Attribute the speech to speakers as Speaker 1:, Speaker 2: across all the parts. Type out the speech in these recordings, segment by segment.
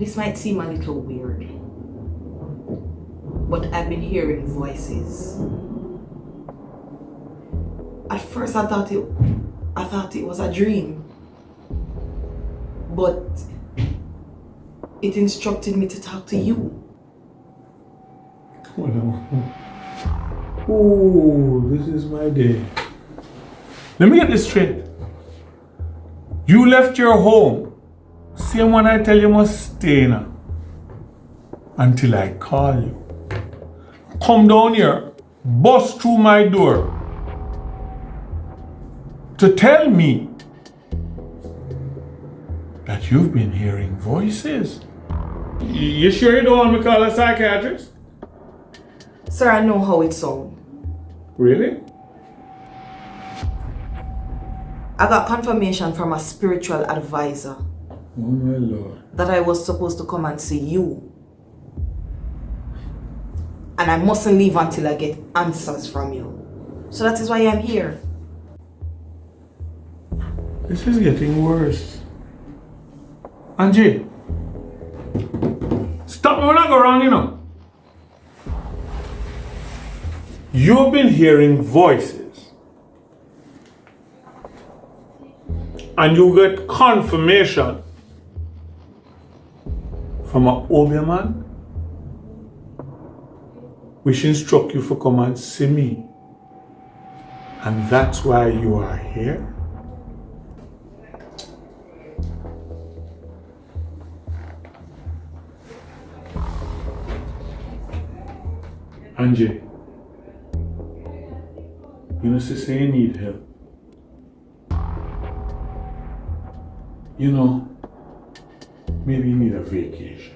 Speaker 1: This might seem a little weird, but I've been hearing voices. At first I thought it was a dream, but it instructed me to talk to you.
Speaker 2: Well, oh, this is my day. Let me get this straight. You left your home, same one I tell you must stay in, until I call you. Come down here, bust through my door to tell me that you've been hearing voices. You sure you don't want me to call a psychiatrist?
Speaker 1: Sir, I know how it sounds.
Speaker 2: Really?
Speaker 1: I got confirmation from a spiritual advisor
Speaker 2: Oh my Lord.
Speaker 1: that I was supposed to come and see you. And I mustn't leave until I get answers from you. So that is why I'm here.
Speaker 2: This is getting worse. Angie, stop me when I go wrong, you know. You've been hearing voices. And you get confirmation from an Obia man which instruct you for come and see me. And that's why you are here? Angie, you know, say you need help. You know, maybe you need a vacation.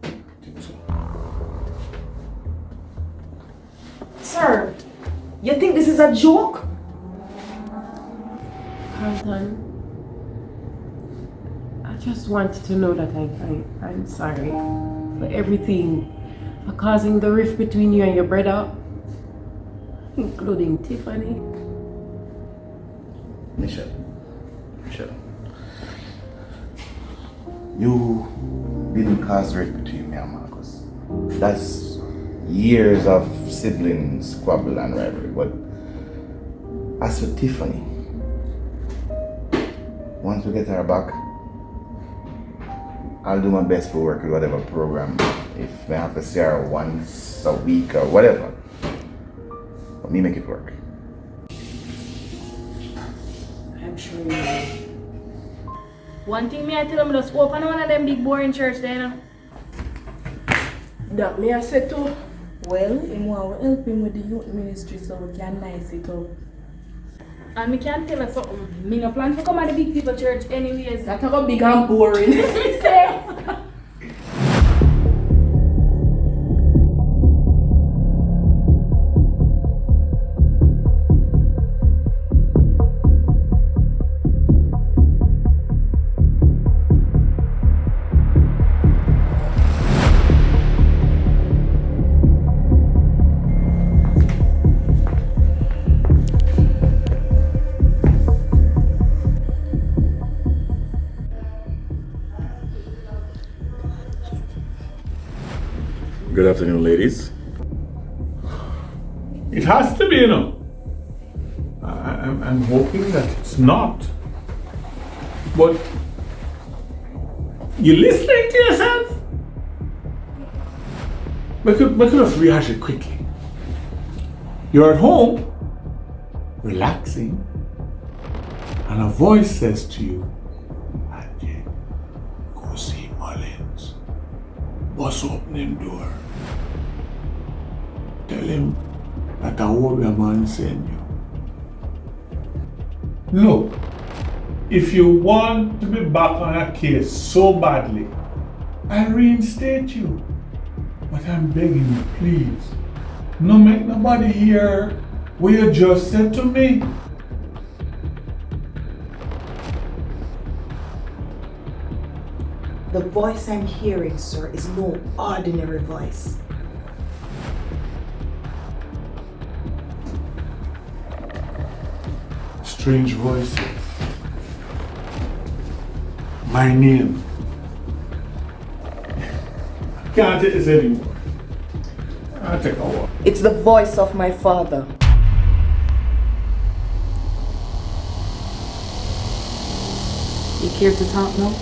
Speaker 2: Think so?
Speaker 1: Sir, you think this is a joke?
Speaker 3: Carlton, I just wanted to know that I'm sorry for everything, for causing the rift between you and your brother, including Tiffany.
Speaker 4: Michelle, you didn't cause rift between me and Marcus. That's years of sibling squabble and rivalry. But as for Tiffany, once we get her back, I'll do my best to work with whatever program. If I have to see her once a week or whatever, let me make it work.
Speaker 3: I'm sure you will.
Speaker 5: One thing me I tell them, just open one of them big boring church there, you know.
Speaker 3: That me I said too.
Speaker 6: Well, him want to help him with the youth ministry so we can nice it up.
Speaker 5: And me can tell her something. Me no plan to come at the big people church anyways.
Speaker 3: That a big and boring.
Speaker 5: Me say.
Speaker 7: Good afternoon, ladies.
Speaker 2: It has to be, you know. I'm hoping that it's not. But you listening to yourself? We could just rehash it quickly. You're at home, relaxing, and a voice says to you, Angie, go see Mullins. Bust open him door. Tell him that a old man sent you. Look, if you want to be back on a case so badly, I'll reinstate you. But I'm begging you, please, no make nobody hear what you just said to me.
Speaker 1: The voice I'm hearing, sir, is no ordinary voice.
Speaker 2: Strange voices. My name, Can't take this anymore. I'll take a walk.
Speaker 1: It's the voice of my father.
Speaker 5: You care to talk now?